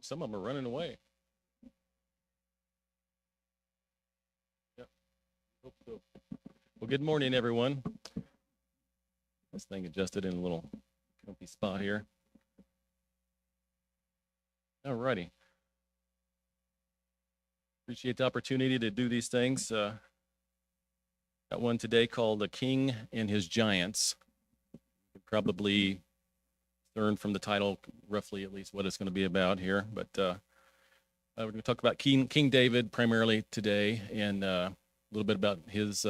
Some of them are running away. Yep, hope so. Well, good morning, everyone. This thing adjusted in a little comfy spot here. All righty. Appreciate the opportunity to do these things. Got one today called "The King and His Giants." You could probably learn from the title roughly at least what it's going to be about here. But we're going to talk about King David primarily today, and a little bit about his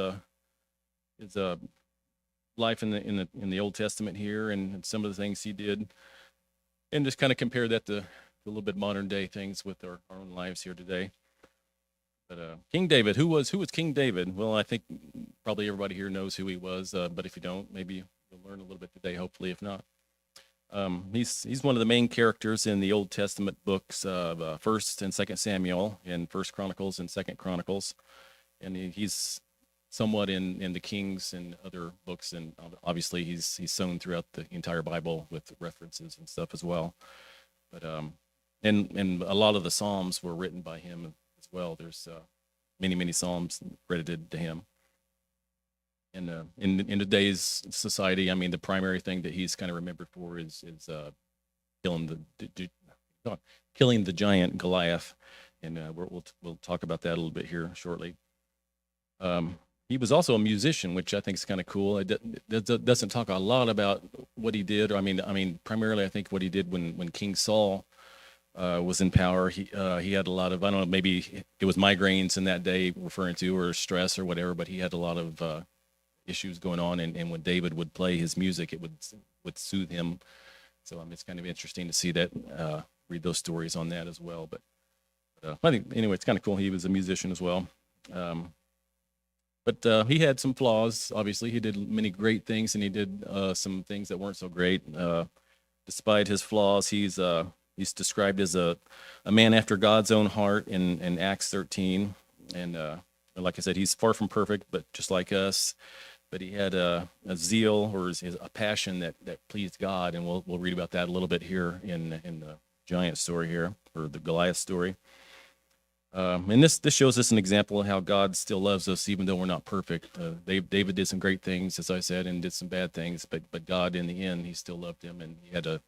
life in the Old Testament here, and some of the things he did, and just kind of compare that to a little bit modern day things with our own lives here today. But King David, who was King David? Well, I think probably everybody here knows who he was, but if you don't, maybe you'll learn a little bit today, hopefully, if not. He's one of the main characters in the Old Testament books of First and Second Samuel, and First Chronicles and Second Chronicles, and he's somewhat in the Kings and other books, and obviously he's sown throughout the entire Bible with references and stuff as well. But and a lot of the Psalms were written by him as well. There's many Psalms credited to him. And in today's society, I mean, the primary thing that he's kind of remembered for is killing the giant Goliath, and we'll talk about that a little bit here shortly. He was also a musician, which I think is kind of cool. It doesn't talk a lot about what he did. I mean, primarily I think what he did when King Saul was in power. He had a lot of, I don't know, maybe it was migraines in that day referring to, or stress or whatever, but he had a lot of issues going on, and when David would play his music, it would soothe him. So it's kind of interesting to see that, read those stories on that as well. But I think anyway, it's kind of cool. He was a musician as well. But he had some flaws. Obviously, he did many great things, and he did some things that weren't so great. Despite his flaws, he's described as a man after God's own heart in Acts 13. And like I said, he's far from perfect, but just like us. But he had a zeal, or a passion that pleased God, and we'll read about that a little bit here in the giant story here, or the Goliath story. And this shows us an example of how God still loves us, even though we're not perfect. David did some great things, as I said, and did some bad things, but God, in the end, he still loved him, and he had a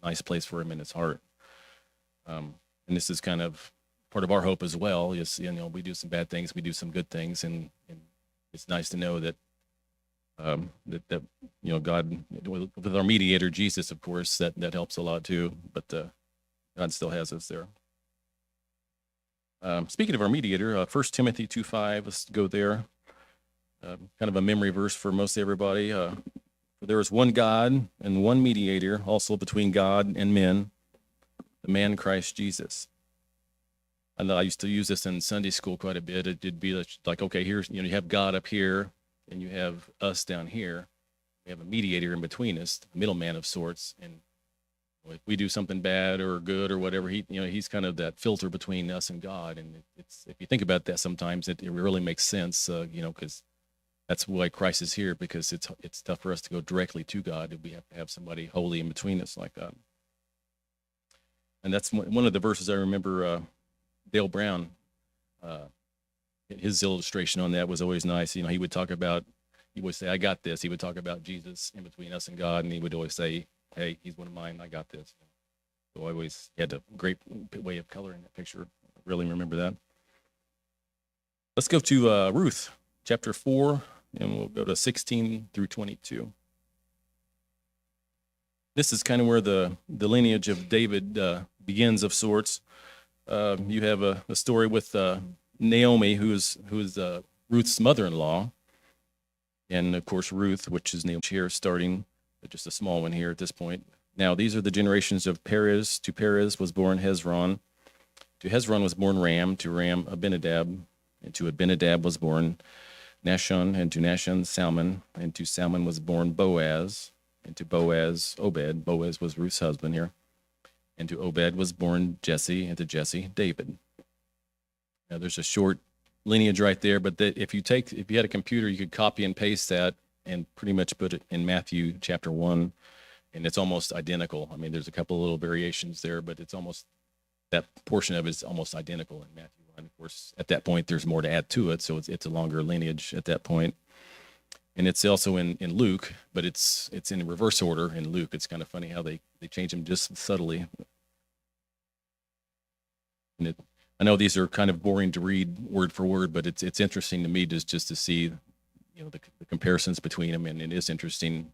nice place for him in his heart. And this is kind of part of our hope as well. Is, we do some bad things, we do some good things, and it's nice to know that God, with our mediator Jesus, of course, that helps a lot too. But God still has us there. Speaking of our mediator, 1 Timothy 2:5, let's go there. Kind of a memory verse for most everybody. For there is one God and one mediator also between God and men, the man Christ Jesus. And I used to use this in Sunday school quite a bit. It'd be like, okay, here's, you have God up here, and you have us down here. We have a mediator in between us, a middleman of sorts, and if we do something bad or good or whatever, he's kind of that filter between us and God. And it's, if you think about that, sometimes it really makes sense, because that's why Christ is here, because it's tough for us to go directly to God. We have to have somebody holy in between us like that. And that's one of the verses I remember. Dale Brown, his illustration on that was always nice. He would say, "I got this." He would talk about Jesus in between us and God, and he would always say, "Hey, he's one of mine. I got this." So I always had a great way of coloring that picture. I really remember that. Let's go to Ruth, chapter 4, and we'll go to 16 through 22. This is kind of where the lineage of David begins, of sorts. You have a story with Naomi, who's Ruth's mother-in-law, and of course Ruth, which is named here, starting just a small one here at this point. Now these are the generations of Perez. To Perez was born Hezron. To Hezron was born Ram. To Ram Abinadab. And to Abinadab was born Nahshon. And to Nahshon Salmon. And to Salmon was born Boaz. And to Boaz Obed. Boaz was Ruth's husband here. And to Obed was born Jesse, and to Jesse, David. Now, there's a short lineage right there, but if you had a computer, you could copy and paste that and pretty much put it in Matthew chapter 1 and it's almost identical. I mean, there's a couple of little variations there, but it's almost that portion of it is almost identical in Matthew 1. Of course, at that point, there's more to add to it, so it's a longer lineage at that point. And it's also in Luke, but it's in reverse order in Luke. It's kind of funny how they change them just subtly. And I know these are kind of boring to read word for word, but it's interesting to me just to see, the comparisons between them, and it is interesting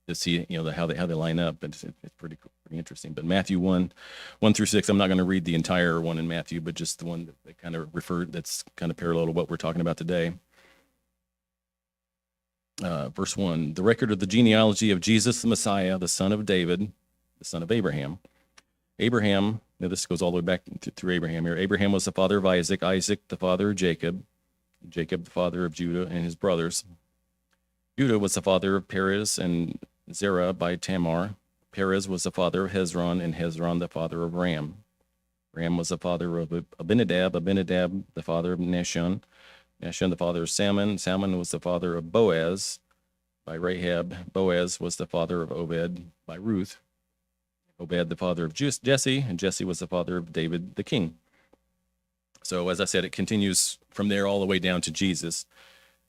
to see, how they line up. It's pretty interesting. But Matthew 1-6, I'm not going to read the entire one in Matthew, but just the one that kind of that's kind of parallel to what we're talking about today. Verse 1, the record of the genealogy of Jesus the Messiah, the son of David, the son of Abraham. Abraham, now this goes all the way back through Abraham here. Abraham was the father of Isaac, Isaac the father of Jacob, Jacob the father of Judah and his brothers. Judah was the father of Perez and Zerah by Tamar. Perez was the father of Hezron, and Hezron the father of Ram. Ram was the father of Abinadab, Abinadab the father of Nahshon, Nahshon the father of Salmon. Salmon was the father of Boaz by Rahab. Boaz was the father of Obed by Ruth. Obed the father of Jesse, and Jesse was the father of David the king. So as I said, it continues from there all the way down to Jesus.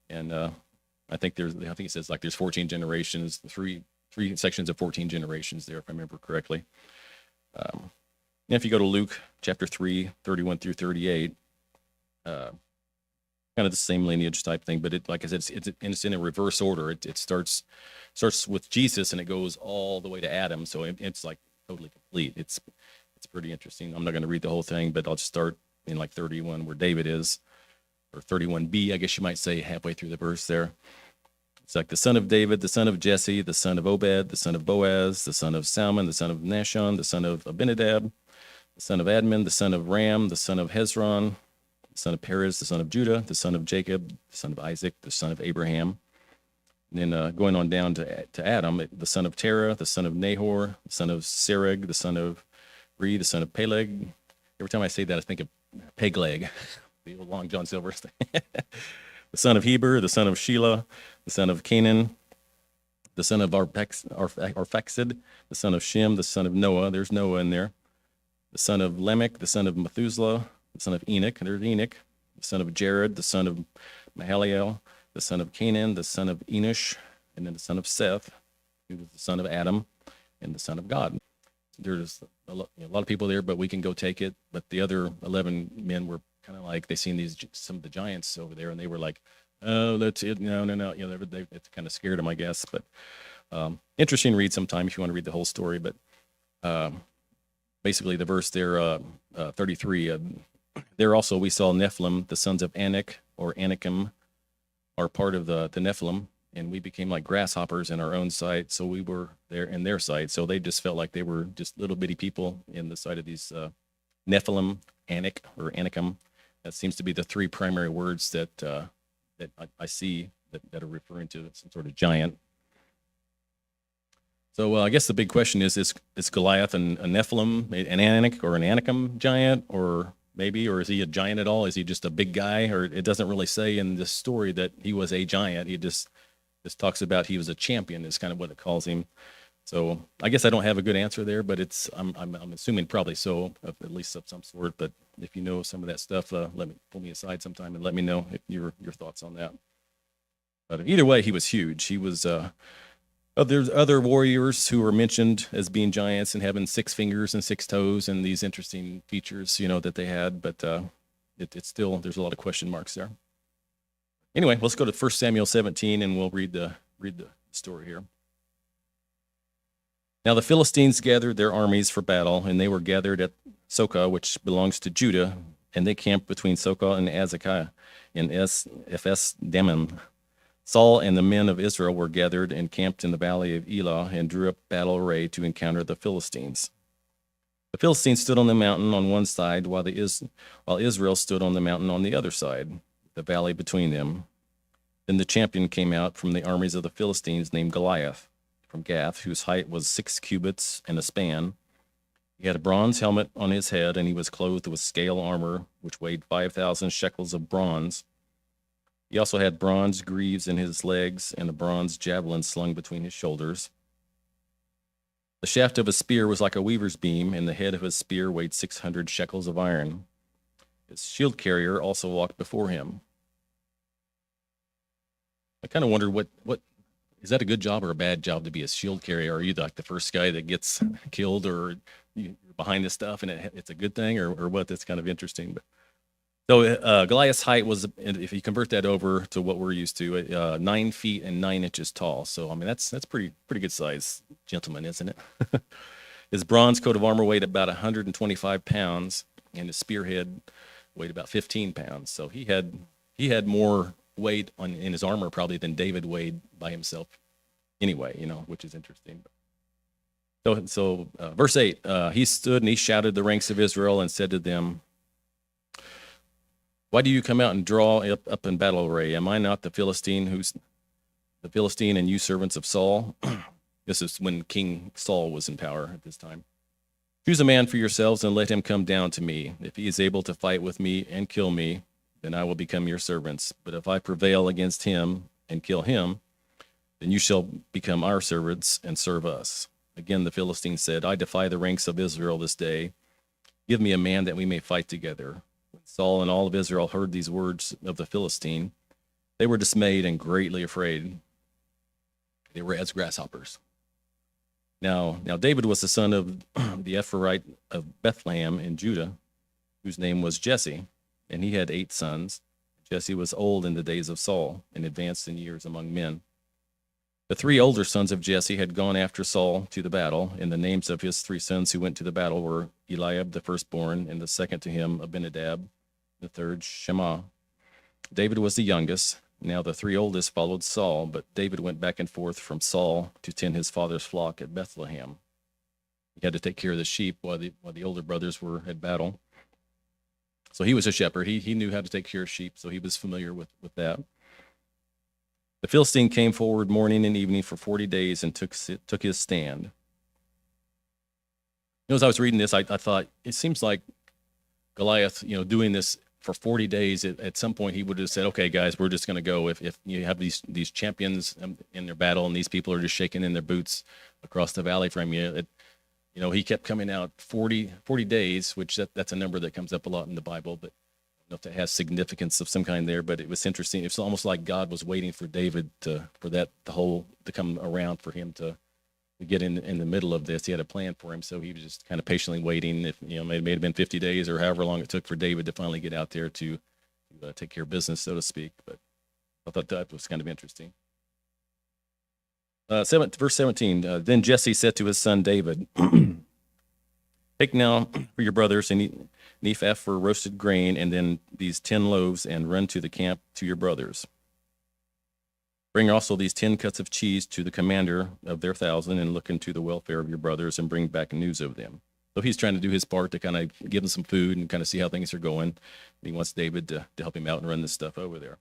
And I think it says like there's 14 generations, three sections of 14 generations there, if I remember correctly. And if you go to Luke chapter 3, 31 through 38, kind of the same lineage type thing, but like I said, it's in a reverse order. It starts with Jesus and it goes all the way to Adam. So it's like totally complete. It's pretty interesting. I'm not going to read the whole thing, but I'll just start in like 31 where David is, or 31b, I guess you might say, halfway through the verse there. It's like the son of David, the son of Jesse, the son of Obed, the son of Boaz, the son of Salmon, the son of Nahshon, the son of Abinadab, the son of Admin, the son of Ram, the son of Hezron, the son of Perez, the son of Judah, the son of Jacob, the son of Isaac, the son of Abraham. And then going on down to Adam, the son of Terah, the son of Nahor, the son of Sereg, the son of Re, the son of Peleg. Every time I say that, I think of Pegleg, the old Long John Silver thing. The son of Heber, the son of Shelah, the son of Canaan, the son of Arphaxad, the son of Shem, the son of Noah. There's Noah in there. The son of Lamech, the son of Methuselah, the son of Enoch. There's Enoch. The son of Jared, the son of Mahalalel, the son of Canaan, the son of Enosh, and then the son of Seth, who was the son of Adam, and the son of God. There's a lot of people there, but we can go take it. But the other 11 men were kind of like, they seen some of the giants over there, and they were like, oh, that's it. No. It kind of scared them, I guess. But interesting read sometime if you want to read the whole story. But basically the verse there, 33, there also we saw Nephilim, the sons of Anak, or Anakim, are part of the Nephilim, and we became like grasshoppers in our own sight, so we were there in their sight. So they just felt like they were just little bitty people in the sight of these Nephilim, Anak, or Anakim. That seems to be the three primary words that I see that are referring to some sort of giant. So I guess the big question is Goliath a Nephilim, an Anak or an Anakim giant, or is he a giant at all? Is he just a big guy? Or it doesn't really say in this story that he was a giant. He just talks about he was a champion is kind of what it calls him. So I guess I don't have a good answer there, but I'm assuming probably so, at least of some sort. But if you know some of that stuff, pull me aside sometime and let me know your thoughts on that. But either way, he was huge. He was. There's other warriors who were mentioned as being giants and having 6 fingers and 6 toes and these interesting features, that they had. But it's still, there's a lot of question marks there. Anyway, let's go to 1 Samuel 17 and we'll read the story here. Now the Philistines gathered their armies for battle, and they were gathered at Socoh, which belongs to Judah, and they camped between Socoh and Azekah in Ephes Dammim. Saul and the men of Israel were gathered and camped in the valley of Elah and drew up battle array to encounter the Philistines. The Philistines stood on the mountain on one side, while Israel stood on the mountain on the other side, the valley between them. Then the champion came out from the armies of the Philistines named Goliath, from Gath, whose height was 6 cubits and a span. He had a bronze helmet on his head, and he was clothed with scale armor, which weighed 5,000 shekels of bronze. He also had bronze greaves in his legs and a bronze javelin slung between his shoulders. The shaft of a spear was like a weaver's beam, and the head of his spear weighed 600 shekels of iron. His shield carrier also walked before him. I kind of wondered what is that a good job or a bad job to be a shield carrier? Are you like the first guy that gets killed, or you're behind this stuff and it's a good thing, or what? That's kind of interesting. But so Goliath's height was, if you convert that over to what we're used to, 9 feet and 9 inches tall. So I mean that's pretty good size gentleman, isn't it? His bronze coat of armor weighed about 125 pounds, and his spearhead weighed about 15 pounds. So he had more weight in his armor probably than David weighed by himself anyway, which is interesting. So verse 8, he stood and he shouted the ranks of Israel and said to them, "Why do you come out and draw up in battle array? Am I not the Philistine and you servants of Saul?" This is when King Saul was in power at this time. "Choose a man for yourselves and let him come down to me. If he is able to fight with me and kill me, then I will become your servants. But if I prevail against him and kill him, then you shall become our servants and serve us." Again, the Philistine said, "I defy the ranks of Israel this day. Give me a man that we may fight together." When Saul and all of Israel heard these words of the Philistine, they were dismayed and greatly afraid. They were as grasshoppers. Now David was the son of the Ephraite of Bethlehem in Judah, whose name was Jesse, and he had 8 sons. Jesse was old in the days of Saul and advanced in years among men. The 3 older sons of Jesse had gone after Saul to the battle, and the names of his 3 sons who went to the battle were Eliab the firstborn, and the second to him Abinadab, the third Shema. David was the youngest. Now the 3 oldest followed Saul, but David went back and forth from Saul to tend his father's flock at Bethlehem. He had to take care of the sheep while the older brothers were at battle. So he was a shepherd. He knew how to take care of sheep, so he was familiar with that. The Philistine came forward morning and evening for 40 days and took his stand. As I was reading this, I thought, it seems like Goliath, doing this for 40 days, at some point he would have said, "Okay, guys, we're just going to go." If you have these champions in their battle and these people are just shaking in their boots across the valley from you, he kept coming out 40 days, which that's a number that comes up a lot in the Bible, but I don't know if that has significance of some kind there. But it was interesting. It's almost like God was waiting for David to come around for him to get in the middle of this. He had a plan for him, so he was just kind of patiently waiting. If it may have been 50 days or however long it took for David to finally get out there to take care of business, so to speak. But I thought that was kind of interesting. Verse 17. Then Jesse said to his son David, "Take now for your brothers an ephah for roasted grain, and then these 10 loaves, and run to the camp to your brothers. Bring also these 10 cuts of cheese to the commander of their 1,000, and look into the welfare of your brothers and bring back news of them." So he's trying to do his part to kind of give them some food and kind of see how things are going. He wants David to help him out and run this stuff over there.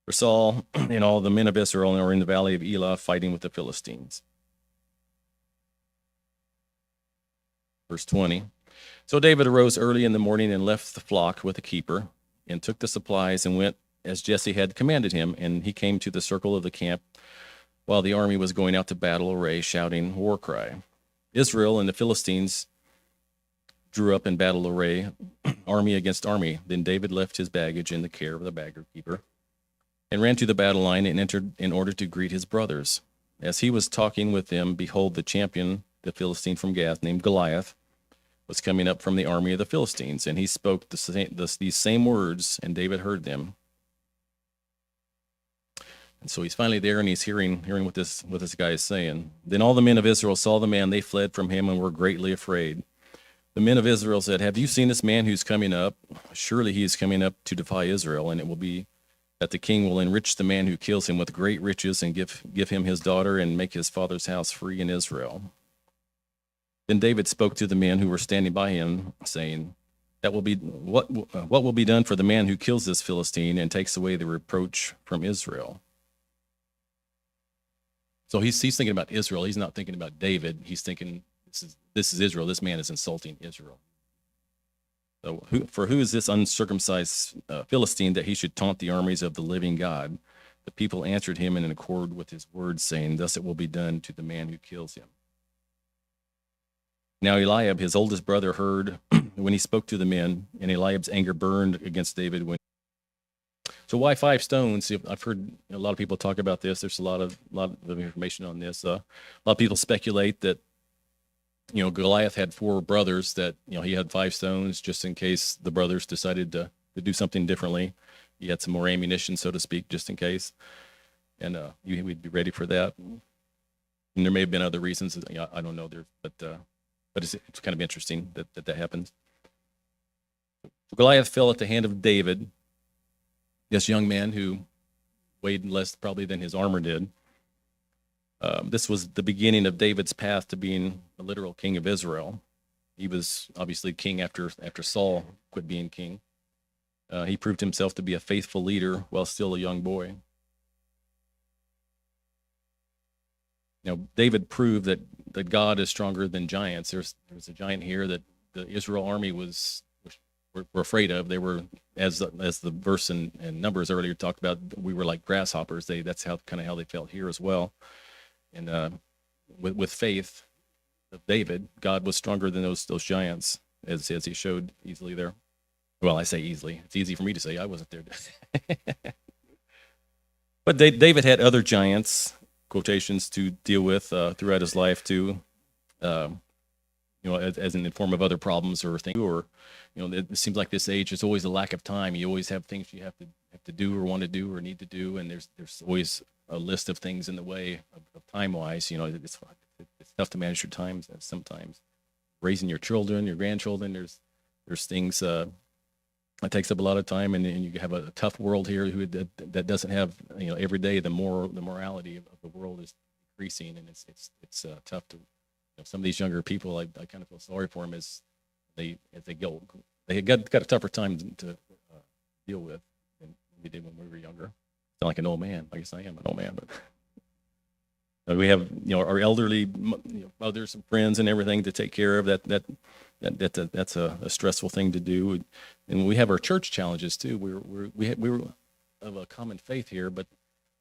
For Saul and all the men of Israel are in the valley of Elah fighting with the Philistines. Verse 20. So David arose early in the morning and left the flock with the keeper and took the supplies and went as Jesse had commanded him, and he came to the circle of the camp while the army was going out to battle array, shouting war cry. Israel and the Philistines drew up in battle array, army against army. Then David left his baggage in the care of the bagger keeper and ran to the battle line and entered in order to greet his brothers. As he was talking with them, behold, the champion, the Philistine from Gath, named Goliath, was coming up from the army of the Philistines, and he spoke these same words, and David heard them. And so he's finally there, and he's hearing what this guy is saying. Then all the men of Israel saw the man; they fled from him and were greatly afraid. The men of Israel said, "Have you seen this man who's coming up? Surely he is coming up to defy Israel, and it will be that the king will enrich the man who kills him with great riches, and give him his daughter, and make his father's house free in Israel." Then David spoke to the men who were standing by him, saying, "That will be what will be done for the man who kills this Philistine and takes away the reproach from Israel." So he's thinking about Israel. He's not thinking about David. He's thinking, this is Israel. This man is insulting Israel. So who is this uncircumcised Philistine that he should taunt the armies of the living God? The people answered him in accord with his words, saying, "Thus it will be done to the man who kills him." Now Eliab, his oldest brother, heard when he spoke to the men, and Eliab's anger burned against David. So why 5 stones? I've heard a lot of people talk about this. There's a lot of information on this. A lot of people speculate that Goliath had 4 brothers, that he had 5 stones just in case the brothers decided to do something differently. He had some more ammunition, so to speak, just in case, and we'd be ready for that. And there may have been other reasons. I don't know there, but it's kind of interesting that happens. So Goliath fell at the hand of David, this young man who weighed less probably than his armor did. This was the beginning of David's path to being a literal king of Israel. He was obviously king after Saul quit being king. He proved himself to be a faithful leader while still a young boy. David proved that God is stronger than giants. There's a giant here that the Israel army were afraid of. They were, as the verse in Numbers earlier talked about, we were like grasshoppers. That's how they felt here as well. And with faith of David, God was stronger than those giants, as he showed easily there. Well, I say easily. It's easy for me to say. I wasn't there. But David had other giants, quotations, to deal with throughout his life too. As in the form of other problems or things, or it seems like this age is always a lack of time. You always have things you have to do or want to do or need to do, and there's always a list of things in the way of time-wise. It's tough to manage your time sometimes. Raising your children, your grandchildren, there's things that takes up a lot of time, and you have a tough world here that doesn't have every day the morality of the world is decreasing, and it's tough to some of these younger people. I kind of feel sorry for them as they go. They got a tougher time to deal with than we did when we were younger. Sound like an old man. I guess I am an old man, but we have our elderly mothers and friends and everything to take care of. That's a stressful thing to do, and we have our church challenges too. We were of a common faith here, but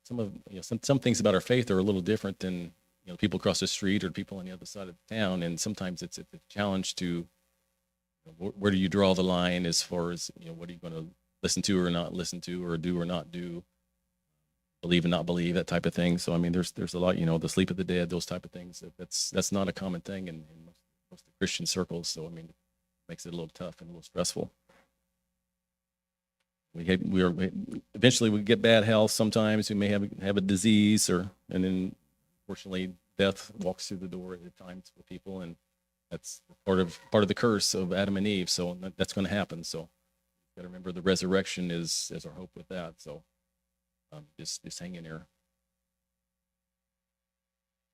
some things about our faith are a little different than people across the street or people on the other side of the town, and sometimes it's a challenge to where do you draw the line as far as what are you going to listen to or not listen to, or do or not do, believe and not believe, that type of thing. So I mean, there's a lot, the sleep of the dead, those type of things. That's not a common thing in most of Christian circles. So I mean, it makes it a little tough and a little stressful. Eventually we get bad health. Sometimes we may have a disease, and then unfortunately death walks through the door at times for people, and that's part of the curse of Adam and Eve. So that's going to happen. So you got to remember the resurrection is our hope with that. So just hang in there.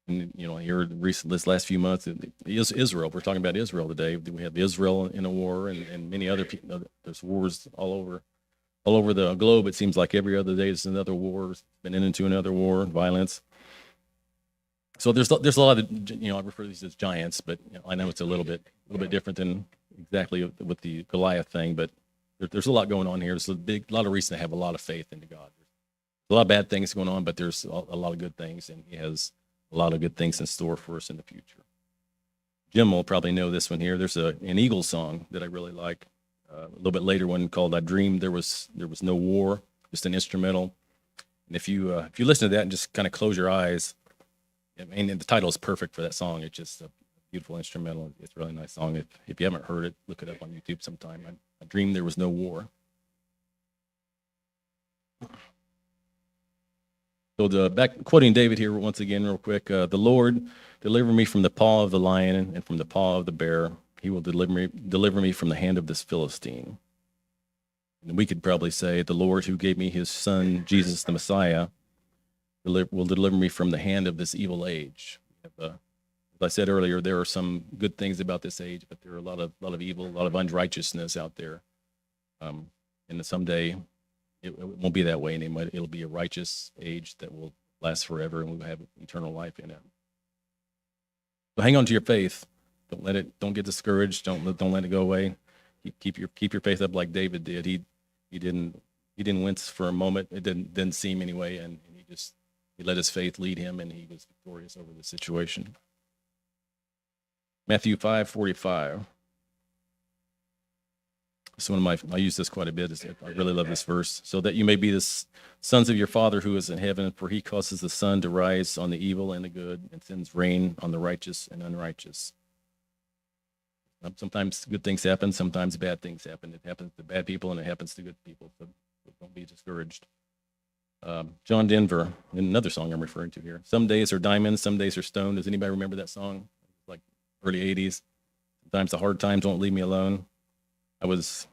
And here this last few months, Israel. We're talking about Israel today. We have Israel in a war, and many other people. There's wars all over the globe. It seems like every other day there's another war. Been into another war, violence. So there's a lot of I refer to these as giants, but I know it's a little bit different than exactly with the Goliath thing. But there's a lot going on here. There's a lot of reason to have a lot of faith into God. There's a lot of bad things going on, but there's a lot of good things, and He has a lot of good things in store for us in the future. Jim will probably know this one here. There's an Eagles song that I really like. A little bit later one called "I Dreamed There Was No War," just an instrumental. And if you listen to that and just kind of close your eyes. I mean, the title is perfect for that song. It's just a beautiful instrumental. It's a really nice song. If you haven't heard it, look it up on YouTube sometime. I dreamed there was no war. So back quoting David here once again, real quick. The Lord deliver me from the paw of the lion and from the paw of the bear. He will deliver me from the hand of this Philistine. And we could probably say, the Lord who gave me His Son, Jesus the Messiah, will deliver me from the hand of this evil age. As I said earlier, there are some good things about this age, but there are a lot of evil, a lot of unrighteousness out there. And someday it won't be that way anymore. It'll be a righteous age that will last forever, and we'll have eternal life in it. So hang on to your faith. Don't get discouraged. Don't let it go away. Keep your faith up like David did. He didn't wince for a moment. It didn't seem anyway, and he let his faith lead him, and he was victorious over the situation. Matthew 5:45. It's one of I use this quite a bit. I really love this verse. So that you may be the sons of your Father who is in heaven, for he causes the sun to rise on the evil and the good, and sends rain on the righteous and unrighteous. Sometimes good things happen, sometimes bad things happen. It happens to bad people and it happens to good people. So don't be discouraged. John Denver, another song I'm referring to here. Some days are diamonds, some days are stone. Does anybody remember that song? Like early 80s. Sometimes the hard times won't leave me alone. I was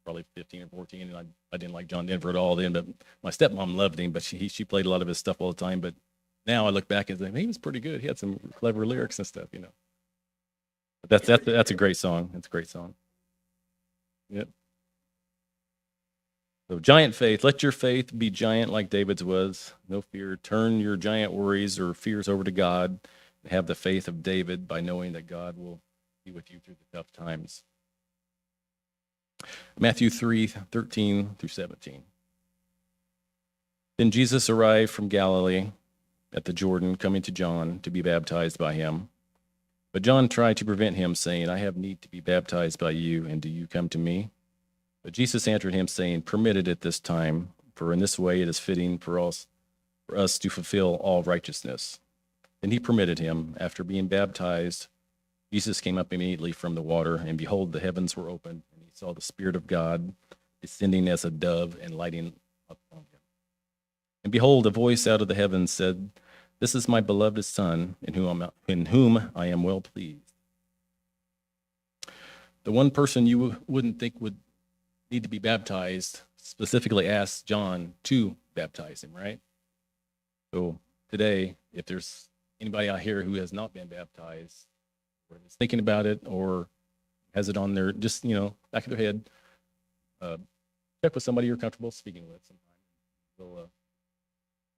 probably 15 or 14, and I didn't like John Denver at all then, but my stepmom loved him, but she played a lot of his stuff all the time. But now I look back and think, he was pretty good. He had some clever lyrics and stuff, you know. But that's a great song. It's a great song. Yep. So giant faith. Let your faith be giant like David's was. No fear. Turn your giant worries or fears over to God. And have the faith of David by knowing that God will be with you through the tough times. Matthew 3:13 through 17. Then Jesus arrived from Galilee at the Jordan, coming to John to be baptized by him. But John tried to prevent him, saying, I have need to be baptized by you, and do you come to me? But Jesus answered him, saying, Permit it at this time, for in this way it is fitting for us to fulfill all righteousness. Then he permitted him. After being baptized, Jesus came up immediately from the water, and behold, the heavens were opened, and he saw the Spirit of God descending as a dove and lighting upon him. And behold, a voice out of the heavens said, This is my beloved Son, in whom I am well pleased. The one person you wouldn't think would need to be baptized specifically asked John to baptize him, right? So today, if there's anybody out here who has not been baptized, or is thinking about it, or has it on their, just, back of their head, check with somebody you're comfortable speaking with sometime.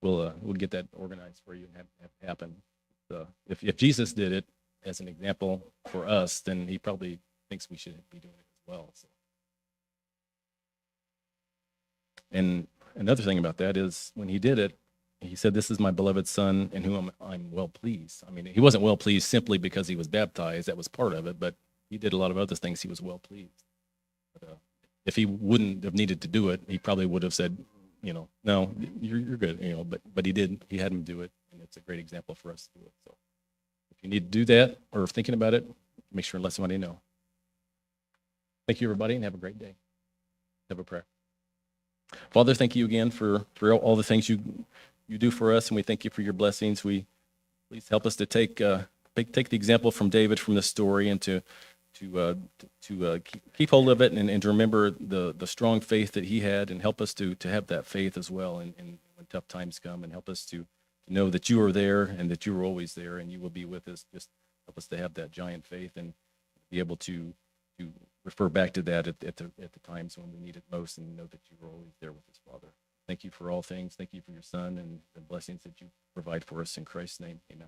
We'll get that organized for you and have it happen. If Jesus did it as an example for us, then he probably thinks we should be doing it as well. So. And another thing about that is when he did it, he said, This is my beloved Son in whom I'm well pleased. I mean, he wasn't well pleased simply because he was baptized. That was part of it, but he did a lot of other things. He was well pleased. But, if he wouldn't have needed to do it, he probably would have said, no, you're good, but he didn't. He had him do it, and it's a great example for us to do it. So if you need to do that or thinking about it, make sure and let somebody know. Thank you, everybody, and have a great day. Have a prayer. Father, thank you again for all the things you do for us, and we thank you for your blessings. Please help us to take the example from David from this story and to keep hold of it and to remember the strong faith that he had, and help us to have that faith as well and when tough times come, and help us to know that you are there and that you are always there and you will be with us. Just help us to have that giant faith and be able to refer back to that at the times when we need it most, and know that you are always there with us, Father. Thank you for all things. Thank you for your Son and the blessings that you provide for us. In Christ's name, amen.